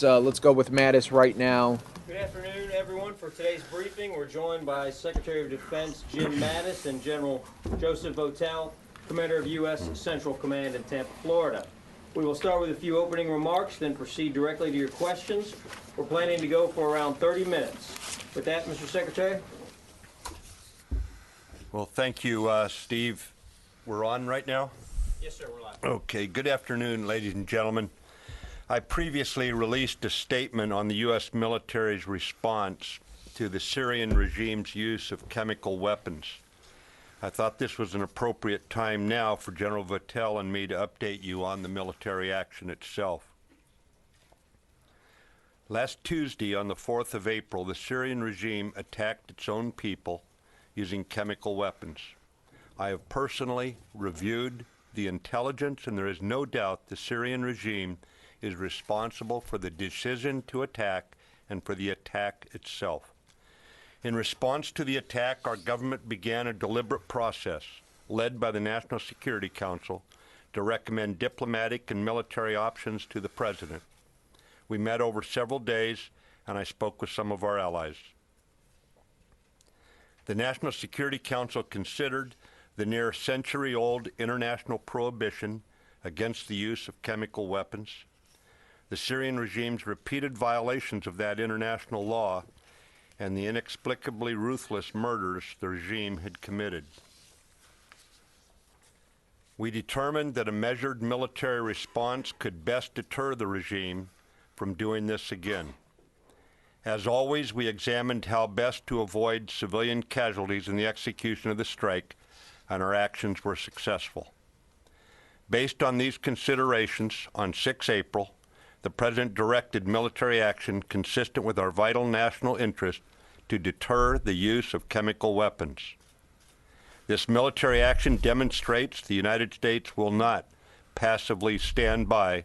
Let's go with Mattis right now. Good afternoon, everyone. For today's briefing, we're joined by Secretary of Defense Jim Mattis and General Joseph Votel, Commander of U.S. Central Command in Tampa, Florida. We will start with a few opening remarks, then proceed directly to your questions. We're planning to go for around 30 minutes. With that, Mr. Secretary. Well, thank you, Steve. We're on right now? Yes, sir, we're live. Okay, good afternoon, ladies and gentlemen. I previously released a statement on the U.S. military's response to the Syrian regime's use of chemical weapons. I thought this was an appropriate time now for General Votel and me to update you on the military action itself. Last Tuesday, on the 4th of April, the Syrian regime attacked its own people using chemical weapons. I have personally reviewed the intelligence, and there is no doubt the Syrian regime is responsible for the decision to attack and for the attack itself. In response to the attack, our government began a deliberate process led by the National Security Council to recommend diplomatic and military options to the President. We met over several days, and I spoke with some of our allies. The National Security Council considered the near century-old international prohibition against the use of chemical weapons, the Syrian regime's repeated violations of that international law, and the inexplicably ruthless murders the regime had committed. We determined that a measured military response could best deter the regime from doing this again. As always, we examined how best to avoid civilian casualties in the execution of the strike, and our actions were successful. Based on these considerations, on 6 April, the President directed military action consistent with our vital national interest to deter the use of chemical weapons. This military action demonstrates the United States will not passively stand by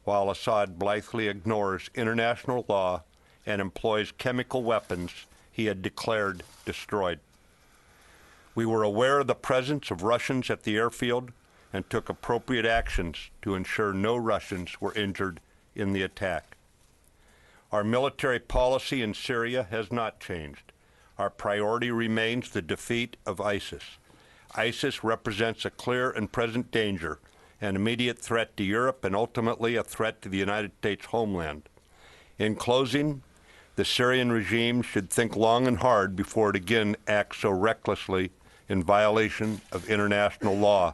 while Assad blithely ignores international law and employs chemical weapons he had declared destroyed. We were aware of the presence of Russians at the airfield and took appropriate actions to ensure no Russians were injured in the attack. Our military policy in Syria has not changed. Our priority remains the defeat of ISIS. ISIS represents a clear and present danger, an immediate threat to Europe, and ultimately a threat to the United States homeland. In closing, the Syrian regime should think long and hard before it again acts so recklessly in violation of international law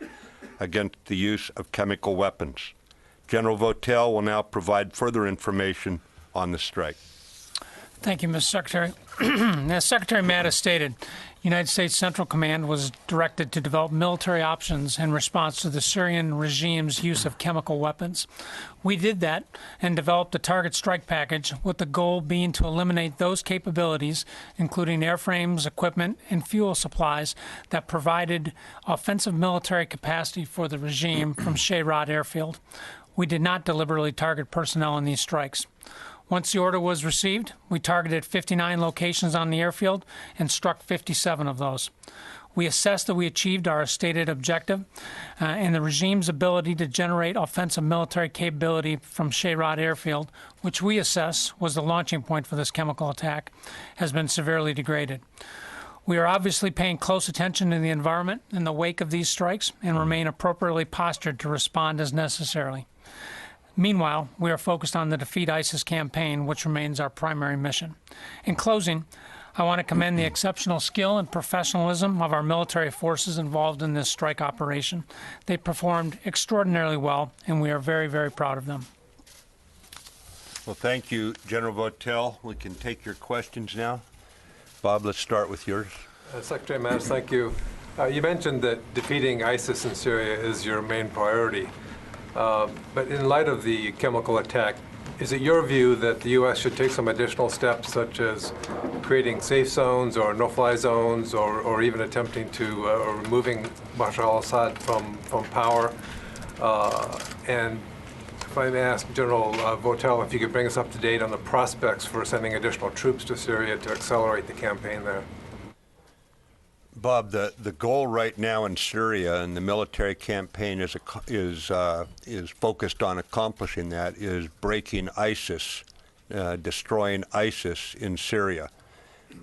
against the use of chemical weapons. General Votel will now provide further information on the strike. Thank you, Mr. Secretary. As Secretary Mattis stated, United States Central Command was directed to develop military options in response to the Syrian regime's use of chemical weapons. We did that and developed a target strike package with the goal being to eliminate those capabilities, including airframes, equipment, and fuel supplies that provided offensive military capacity for the regime from Shayrat Airfield. We did not deliberately target personnel in these strikes. Once the order was received, we targeted 59 locations on the airfield and struck 57 of those. We assessed that we achieved our stated objective, and the regime's ability to generate offensive military capability from Shayrat Airfield, which we assess was the launching point for this chemical attack, has been severely degraded. We are obviously paying close attention to the environment in the wake of these strikes and remain appropriately postured to respond as necessary. Meanwhile, we are focused on the Defeat ISIS campaign, which remains our primary mission. In closing, I want to commend the exceptional skill and professionalism of our military forces involved in this strike operation. They performed extraordinarily well, and we are very, very proud of them. Well, thank you, General Votel. We can take your questions now. Bob, let's start with yours. Secretary Mattis, thank you. You mentioned that defeating ISIS in Syria is your main priority. But in light of the chemical attack, is it your view that the U.S. should take some additional steps, such as creating safe zones or no-fly zones, or even attempting to or removing Bashar al-Assad from power? And if I may ask General Votel if you could bring us up to date on the prospects for sending additional troops to Syria to accelerate the campaign there. Bob, the goal right now in Syria and the military campaign is focused on accomplishing that, is breaking ISIS destroying ISIS in Syria.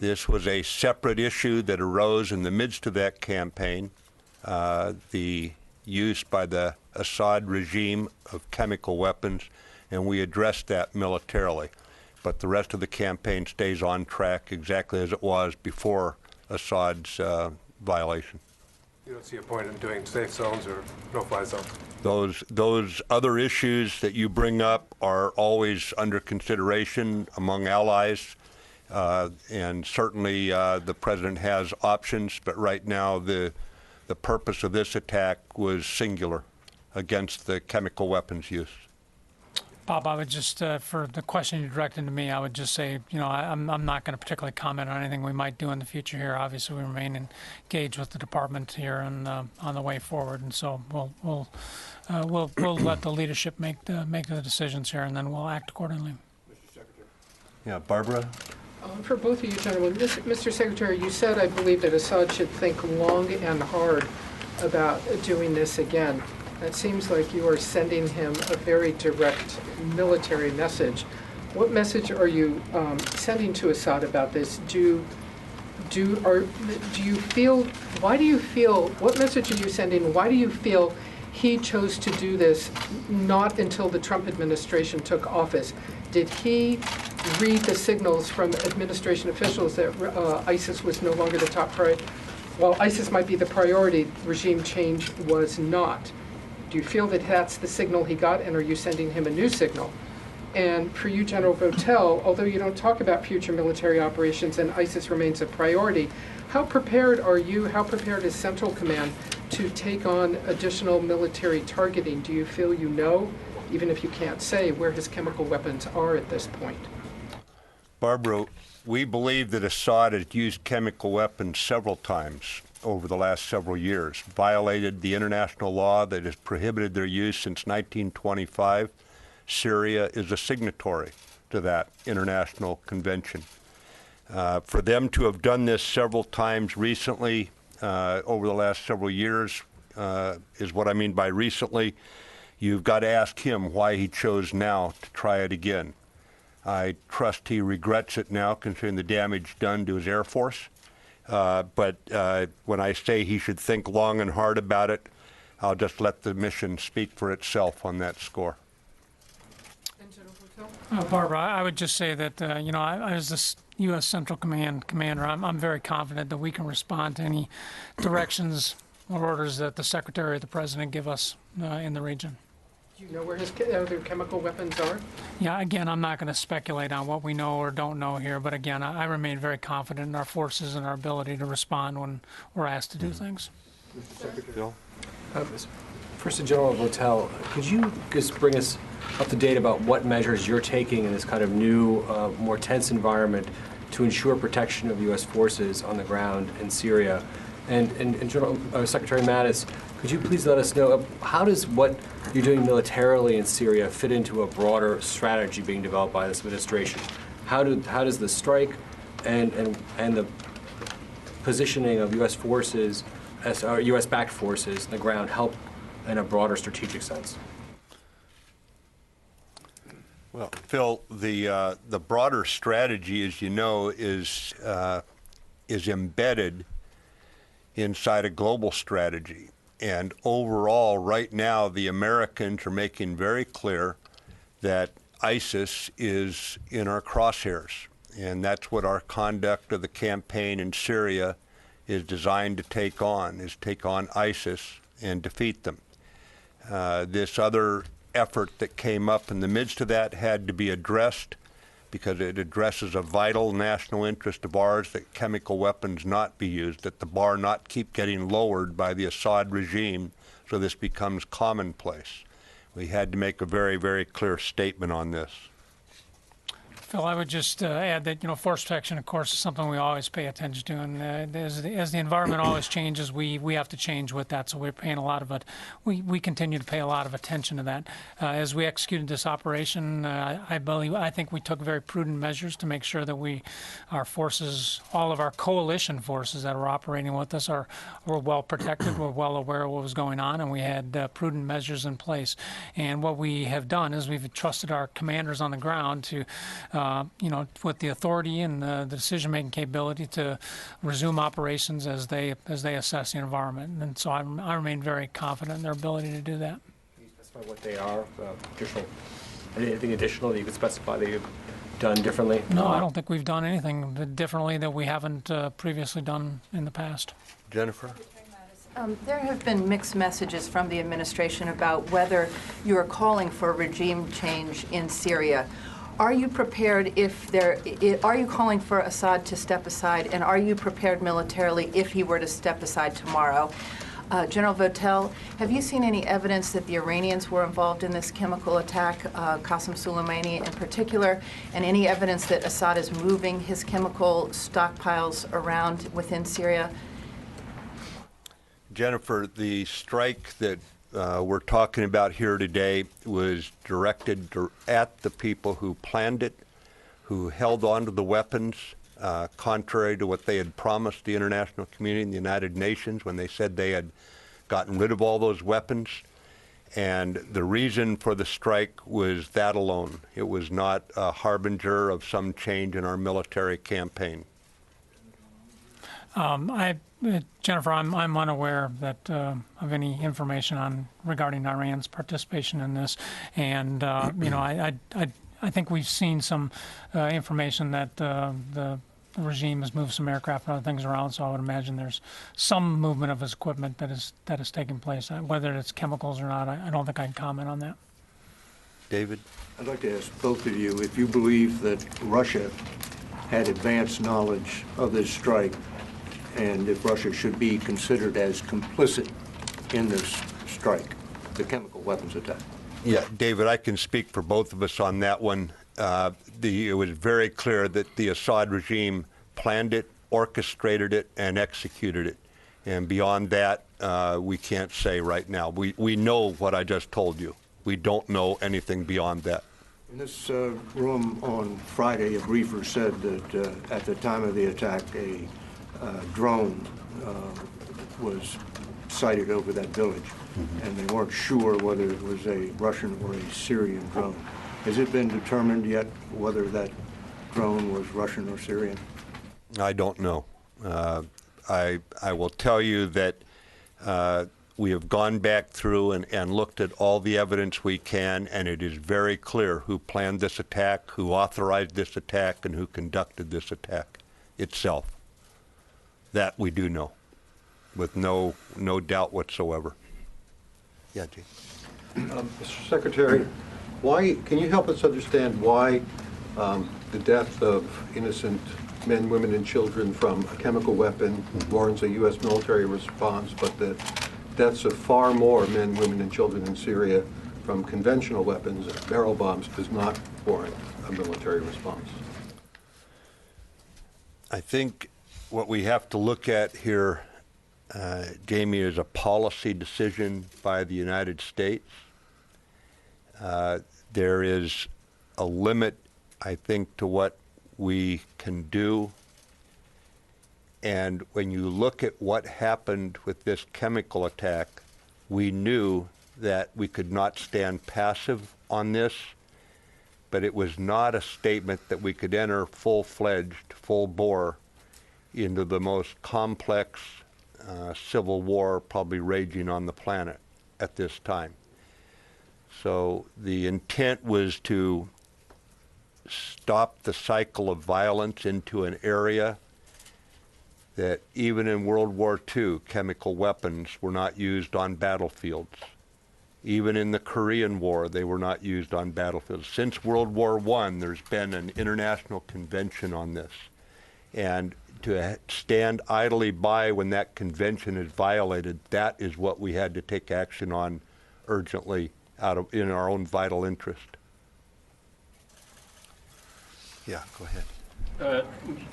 This was a separate issue that arose in the midst of that campaign, the use by the Assad regime of chemical weapons, and we addressed that militarily. But the rest of the campaign stays on track exactly as it was before Assad's violation. You don't see a point in doing safe zones or no-fly zones? Those other issues that you bring up are always under consideration among allies, and certainly the president has options, but right now the purpose of this attack was singular against the chemical weapons use. Bob, I would just, for the question you directed to me, I would just say, I'm not going to particularly comment on anything we might do in the future here. Obviously, we remain engaged with the department here and on the way forward, and so we'll let the leadership make the decisions here, and then we'll act accordingly. Mr. Secretary. Yeah, Barbara. For both of you gentlemen, Mr. Secretary, you said, I believe, that Assad should think long and hard about doing this again. It seems like you are sending him a very direct military message. What message are you sending to Assad about this? Do you feel? Why do you feel? What message are you sending? Why do you feel he chose to do this not until the Trump administration took office? Did he read the signals from administration officials that ISIS was no longer the top priority? While ISIS might be the priority, regime change was not. Do you feel that that's the signal he got, and are you sending him a new signal? And for you, General Votel, although you don't talk about future military operations and ISIS remains a priority, how prepared are you, how prepared is Central Command to take on additional military targeting? Do you feel you know, even if you can't say, where his chemical weapons are at this point? Barbara, we believe that Assad has used chemical weapons several times over the last several years, violated the international law that has prohibited their use since 1925. Syria is a signatory to that international convention. For them to have done this several times recently, over the last several years, is what I mean by recently. You've got to ask him why he chose now to try it again. I trust he regrets it now, considering the damage done to his Air Force. But when I say he should think long and hard about it, I'll just let the mission speak for itself on that score. Barbara, I would just say that, as the U.S. Central Command commander, I'm very confident that we can respond to any directions or orders that the Secretary or the President give us in the region. Do you know where his other chemical weapons are? Yeah, again, I'm not going to speculate on what we know or don't know here, but again, I remain very confident in our forces and our ability to respond when we're asked to do things. Mr. Secretary. First to General Votel, could you just bring us up to date about what measures you're taking in this kind of new, more tense environment to ensure protection of U.S. forces on the ground in Syria? And General Secretary Mattis, could you please let us know how does what you're doing militarily in Syria fit into a broader strategy being developed by this administration? How does the strike and the positioning of U.S. forces, U.S.-backed forces on the ground help in a broader strategic sense? Well, Phil, the broader strategy, as you know, is embedded inside a global strategy. And overall, right now, the Americans are making very clear that ISIS is in our crosshairs. And that's what our conduct of the campaign in Syria is designed to take on ISIS and defeat them. This other effort that came up in the midst of that had to be addressed because it addresses a vital national interest of ours that chemical weapons not be used, that the bar not keep getting lowered by the Assad regime so this becomes commonplace. We had to make a very, very clear statement on this. Phil, I would just add that, force protection, of course, is something we always pay attention to. And as the environment always changes, we have to change with that. So we're paying a lot of it. We continue to pay a lot of attention to that. As we executed this operation, I think we took very prudent measures to make sure that our forces, all of our coalition forces that were operating with us were well protected, were well aware of what was going on, and we had prudent measures in place. And what we have done is we've trusted our commanders on the ground to, with the authority and the decision-making capability to resume operations as they assess the environment. And so I remain very confident in their ability to do that. Can you specify what they are? Anything additional that you could specify that you've done differently? No, I don't think we've done anything differently that we haven't previously done in the past. Jennifer? There have been mixed messages from the administration about whether you are calling for regime change in Syria. Are you prepared are you calling for Assad to step aside, and are you prepared militarily if he were to step aside tomorrow? General Votel, have you seen any evidence that the Iranians were involved in this chemical attack, Qasem Soleimani in particular, and any evidence that Assad is moving his chemical stockpiles around within Syria? Jennifer, the strike that we're talking about here today was directed at the people who planned it, who held on to the weapons, contrary to what they had promised the international community and the United Nations when they said they had gotten rid of all those weapons. And the reason for the strike was that alone. It was not a harbinger of some change in our military campaign. Jennifer, I'm unaware of any information regarding Iran's participation in this, and I think we've seen some information that the regime has moved some aircraft and other things around. So I would imagine there's some movement of his equipment that is taking place. Whether it's chemicals or not, I don't think I can comment on that. David? I'd like to ask both of you if you believe that Russia had advanced knowledge of this strike, and if Russia should be considered as complicit in this strike, the chemical weapons attack. Yeah, David, I can speak for both of us on that one. It was very clear that the Assad regime planned it, orchestrated it, and executed it. And beyond that, we can't say right now. We know what I just told you. We don't know anything beyond that. In this room on Friday, a briefer said that at the time of the attack, a drone was sighted over that village, and they weren't sure whether it was a Russian or a Syrian drone. Has it been determined yet whether that drone was Russian or Syrian? I don't know. I will tell you that we have gone back through and looked at all the evidence we can, and it is very clear who planned this attack, who authorized this attack, and who conducted this attack itself. That we do know, with no doubt whatsoever. Yeah, Gene. Mr. Secretary, can you help us understand why the death of innocent men, women, and children from a chemical weapon warrants a U.S. military response, but the deaths of far more men, women, and children in Syria from conventional weapons, barrel bombs, does not warrant a military response? I think what we have to look at here, Jamie, is a policy decision by the United States. There is a limit, I think, to what we can do. And when you look at what happened with this chemical attack, we knew that we could not stand passive on this, but it was not a statement that we could enter full-fledged, full-bore into the most complex civil war probably raging on the planet at this time. So the intent was to stop the cycle of violence into an area that even in World War II, chemical weapons were not used on battlefields. Even in the Korean War, they were not used on battlefields. Since World War I, there's been an international convention on this. And to stand idly by when that convention is violated, that is what we had to take action on urgently in our own vital interest. Yeah, go ahead.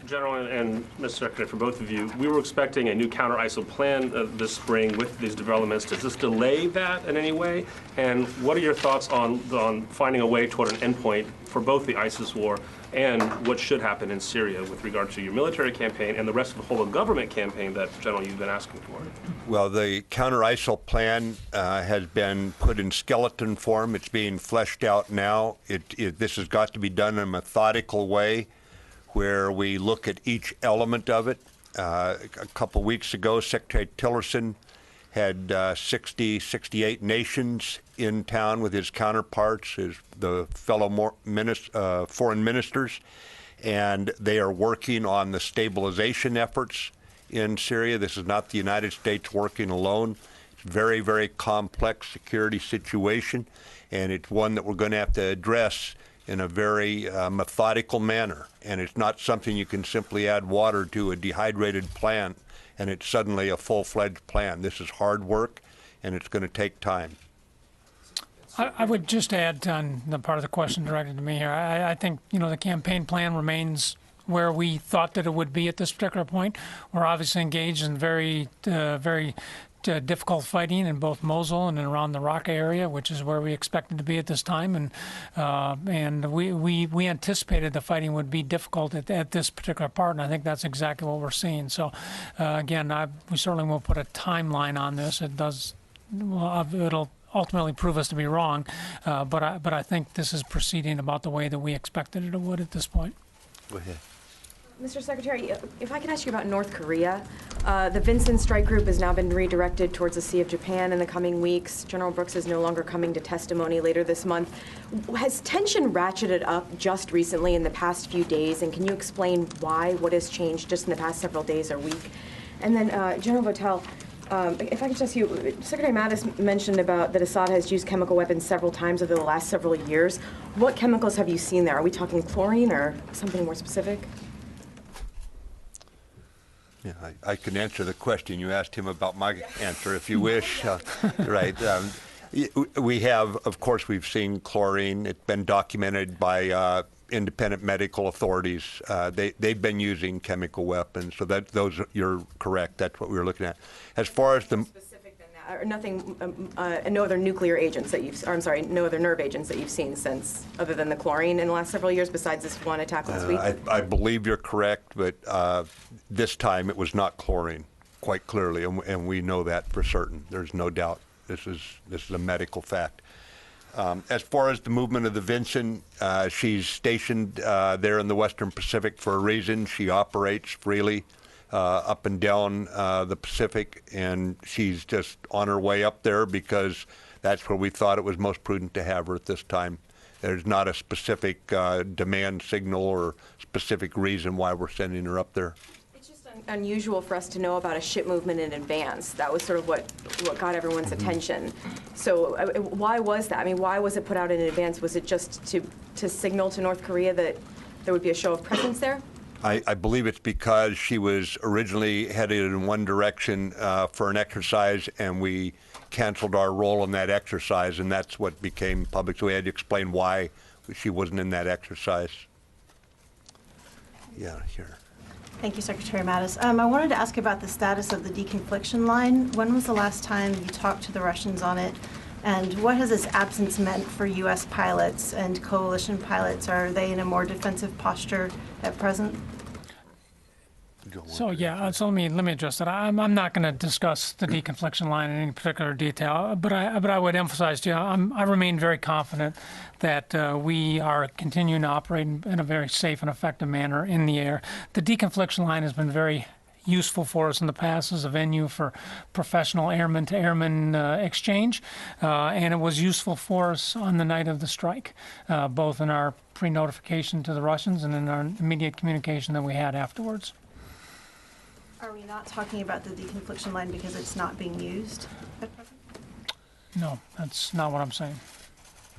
General and Mr. Secretary, for both of you, we were expecting a new Counter-Isil Plan this spring with these developments. Does this delay that in any way? And what are your thoughts on finding a way toward an endpoint for both the ISIS war and what should happen in Syria with regard to your military campaign and the rest of the whole government campaign that, General, you've been asking for? Well, the Counter-Isil Plan has been put in skeleton form. It's being fleshed out now. This has got to be done in a methodical way, where we look at each element of it. A couple weeks ago, Secretary Tillerson had 68 nations in town with his counterparts, the fellow foreign ministers, and they are working on the stabilization efforts in Syria. This is not the United States working alone. It's a very, very complex security situation, and it's one that we're going to have to address in a very methodical manner. And it's not something you can simply add water to a dehydrated plant and it's suddenly a full-fledged plan. This is hard work, and it's going to take time. I would just add on the part of the question directed to me here. I think, the campaign plan remains where we thought that it would be at this particular point. We're obviously engaged in very difficult fighting in both Mosul and around the Raqqa area, which is where we expected to be at this time, and we anticipated the fighting would be difficult at this particular part, and I think that's exactly what we're seeing. So, again, we certainly won't put a timeline on this. It'll ultimately prove us to be wrong, but I think this is proceeding about the way that we expected it would at this point. Go ahead. Mr. Secretary, if I can ask you about North Korea, the Vincent Strike Group has now been redirected towards the Sea of Japan in the coming weeks. General Brooks is no longer coming to testimony later this month. Has tension ratcheted up just recently in the past few days, and can you explain why? What has changed just in the past several days or week? And then, General Votel, if I could just ask you, Secretary Mattis mentioned about that Assad has used chemical weapons several times over the last several years. What chemicals have you seen there? Are we talking chlorine or something more specific? Yeah, I can answer the question. You asked him about my answer, if you wish. Right. We have, of course, we've seen chlorine. It's been documented by independent medical authorities. They've been using chemical weapons. So you're correct. That's what we were looking at. As far as the Specific than that, or nothing, no other nuclear agents that no other nerve agents that you've seen since, other than the chlorine in the last several years, besides this one attack last week? I believe you're correct, but this time it was not chlorine, quite clearly, and we know that for certain. There's no doubt. This is a medical fact. As far as the movement of the Vincent, she's stationed there in the Western Pacific for a reason. She operates freely up and down the Pacific, and she's just on her way up there because that's where we thought it was most prudent to have her at this time. There's not a specific demand signal or specific reason why we're sending her up there. It's just unusual for us to know about a ship movement in advance. That was sort of what got everyone's attention. So why was that? I mean, why was it put out in advance? Was it just to signal to North Korea that there would be a show of presence there? I believe it's because she was originally headed in one direction for an exercise, and we canceled our role in that exercise, and that's what became public. So we had to explain why she wasn't in that exercise. Yeah, here. Thank you, Secretary Mattis. I wanted to ask about the status of the deconfliction line. When was the last time you talked to the Russians on it? And what has this absence meant for U.S. pilots and coalition pilots? Are they in a more defensive posture at present? So let me address that. I'm not going to discuss the deconfliction line in any particular detail, but I would emphasize to you, I remain very confident that we are continuing to operate in a very safe and effective manner in the air. The deconfliction line has been very useful for us in the past as a venue for professional airman-to-airman exchange, and it was useful for us on the night of the strike, both in our pre-notification to the Russians and in our immediate communication that we had afterwards. Are we not talking about the deconfliction line because it's not being used at present? No, that's not what I'm saying.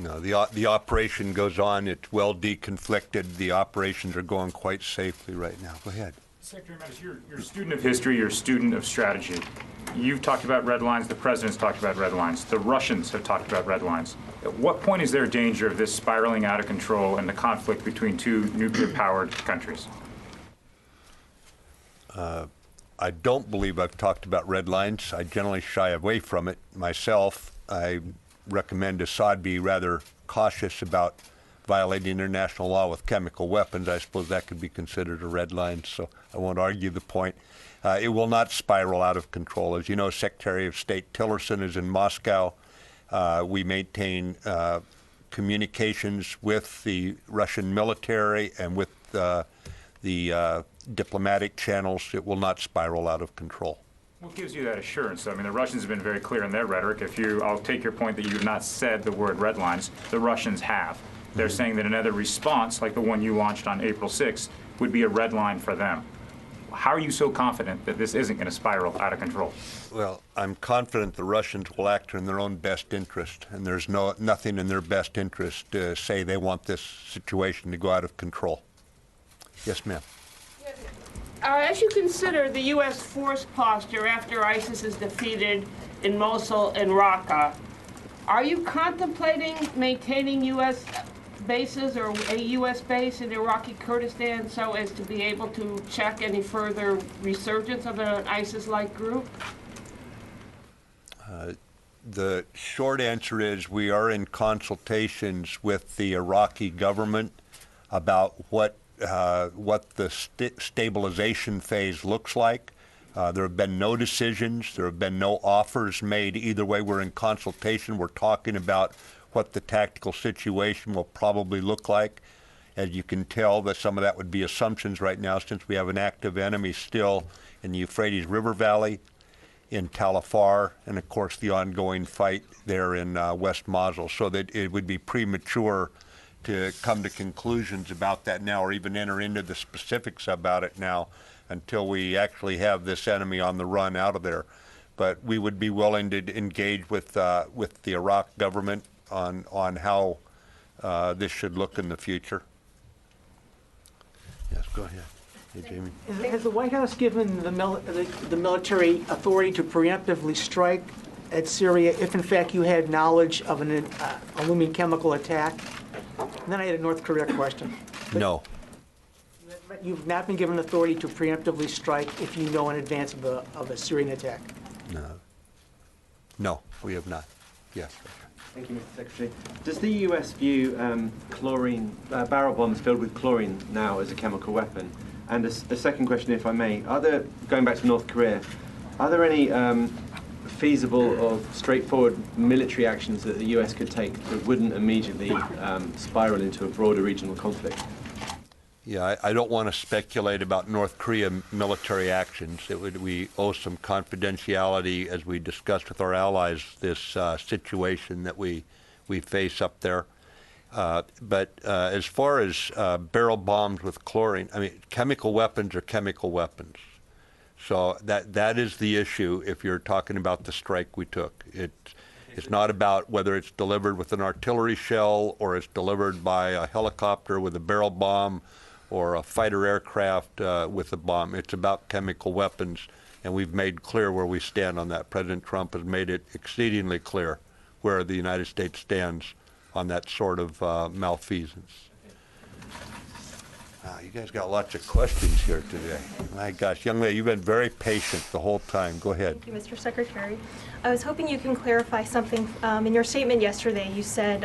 No, the operation goes on. It's well deconflicted. The operations are going quite safely right now. Go ahead. Secretary Mattis, you're a student of history, you're a student of strategy. You've talked about red lines, the president's talked about red lines, the Russians have talked about red lines. At what point is there a danger of this spiraling out of control and the conflict between two nuclear-powered countries? I don't believe I've talked about red lines. I generally shy away from it myself. I recommend Assad be rather cautious about violating international law with chemical weapons. I suppose that could be considered a red line, so I won't argue the point. It will not spiral out of control. As you know, Secretary of State Tillerson is in Moscow. We maintain communications with the Russian military and with the diplomatic channels. It will not spiral out of control. What gives you that assurance? I mean, the Russians have been very clear in their rhetoric. I'll take your point that you have not said the word red lines. The Russians have. They're saying that another response, like the one you launched on April 6th, would be a red line for them. How are you so confident that this isn't going to spiral out of control? Well, I'm confident the Russians will act in their own best interest, and there's nothing in their best interest to say they want this situation to go out of control. Yes, ma'am. As you consider the U.S. force posture after ISIS is defeated in Mosul and Raqqa, are you contemplating maintaining U.S. bases or a U.S. base in Iraqi Kurdistan so as to be able to check any further resurgence of an ISIS-like group? The short answer is we are in consultations with the Iraqi government about what the stabilization phase looks like. There have been no decisions. There have been no offers made. Either way, we're in consultation. We're talking about what the tactical situation will probably look like. As you can tell, that some of that would be assumptions right now, since we have an active enemy still in the Euphrates River Valley, in Tal Afar, and of course the ongoing fight there in West Mosul. So that it would be premature to come to conclusions about that now, or even enter into the specifics about it now, until we actually have this enemy on the run out of there. But we would be willing to engage with the Iraq government on how this should look in the future. Yes, go ahead. Hey, Jamie. Has the White House given the military authority to preemptively strike at Syria if, in fact, you had knowledge of a looming chemical attack? And then I had a North Korea question. No. But you've not been given authority to preemptively strike if you know in advance of a Syrian attack? No. No, we have not. Yes. Thank you, Mr. Secretary. Does the U.S. view chlorine, barrel bombs filled with chlorine now as a chemical weapon? And a second question, if I may, going back to North Korea, are there any feasible or straightforward military actions that the U.S. could take that wouldn't immediately spiral into a broader regional conflict? Yeah, I don't want to speculate about North Korea military actions. We owe some confidentiality as we discussed with our allies this situation that we face up there. But as far as barrel bombs with chlorine, I mean, chemical weapons are chemical weapons. So that is the issue if you're talking about the strike we took. It's not about whether it's delivered with an artillery shell or it's delivered by a helicopter with a barrel bomb or a fighter aircraft with a bomb. It's about chemical weapons, and we've made clear where we stand on that. President Trump has made it exceedingly clear where the United States stands on that sort of malfeasance. Wow, you guys got lots of questions here today. My gosh, young lady, you've been very patient the whole time. Go ahead. Thank you, Mr. Secretary. I was hoping you can clarify something. In your statement yesterday, you said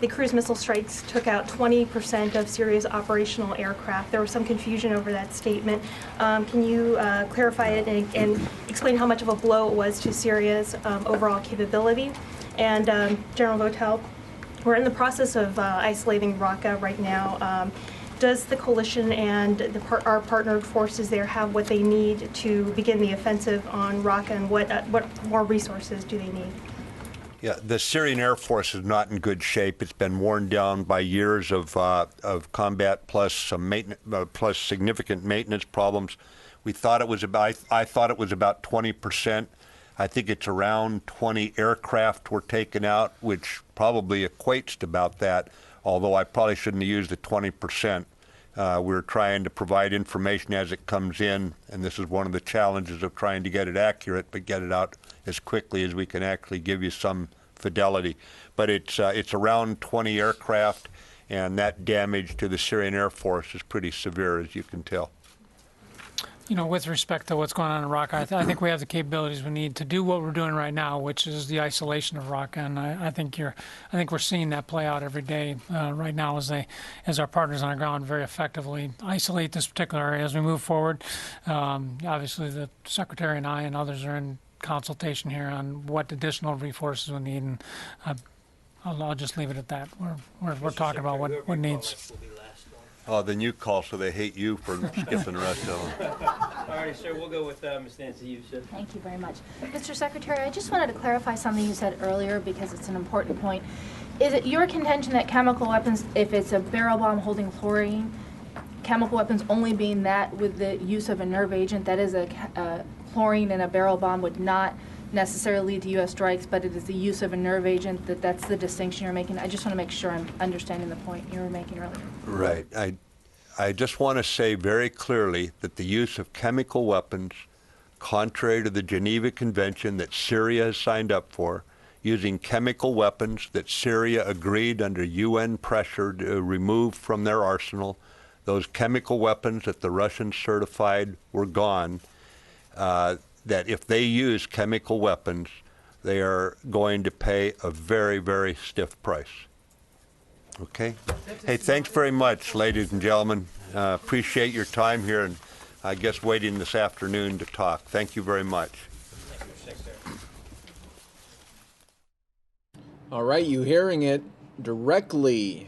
the cruise missile strikes took out 20% of Syria's operational aircraft. There was some confusion over that statement. Can you clarify it and explain how much of a blow it was to Syria's overall capability? And General Votel, we're in the process of isolating Raqqa right now. Does the coalition and our partnered forces there have what they need to begin the offensive on Raqqa, and what more resources do they need? Yeah, the Syrian Air Force is not in good shape. It's been worn down by years of combat plus some plus significant maintenance problems. We thought it was about. I thought it was about 20%. I think it's around 20 aircraft were taken out, which probably equates to about that. Although I probably shouldn't have used the 20%. We're trying to provide information as it comes in, and this is one of the challenges of trying to get it accurate, but get it out as quickly as we can actually give you some fidelity. But it's around 20 aircraft, and that damage to the Syrian Air Force is pretty severe, as you can tell. You know, with respect to what's going on in Raqqa, I think we have the capabilities we need to do what we're doing right now, which is the isolation of Raqqa, and I think we're seeing that play out every day right now as our partners on the ground very effectively isolate this particular area as we move forward. Obviously, the Secretary and I and others are in consultation here on what additional resources we need, and I'll just leave it at that. We're talking about what needs. Oh, then you call, so they hate you for skipping the rest of them. All right, sir, we'll go with Ms. Nancy Youssef. Thank you very much. Mr. Secretary, I just wanted to clarify something you said earlier because it's an important point. Is it your contention that chemical weapons, if it's a barrel bomb holding chlorine, chemical weapons only being that with the use of a nerve agent, that is a chlorine in a barrel bomb would not necessarily lead to U.S. strikes, but it is the use of a nerve agent, that's the distinction you're making? I just want to make sure I'm understanding the point you were making earlier. Right. I just want to say very clearly that the use of chemical weapons, contrary to the Geneva Convention that Syria has signed up for, using chemical weapons that Syria agreed under UN pressure to remove from their arsenal, those chemical weapons that the Russians certified were gone, that if they use chemical weapons, they are going to pay a very, very stiff price. Okay? Hey, thanks very much, ladies and gentlemen. Appreciate your time here, and I guess waiting this afternoon to talk. Thank you very much. All right, you hearing it directly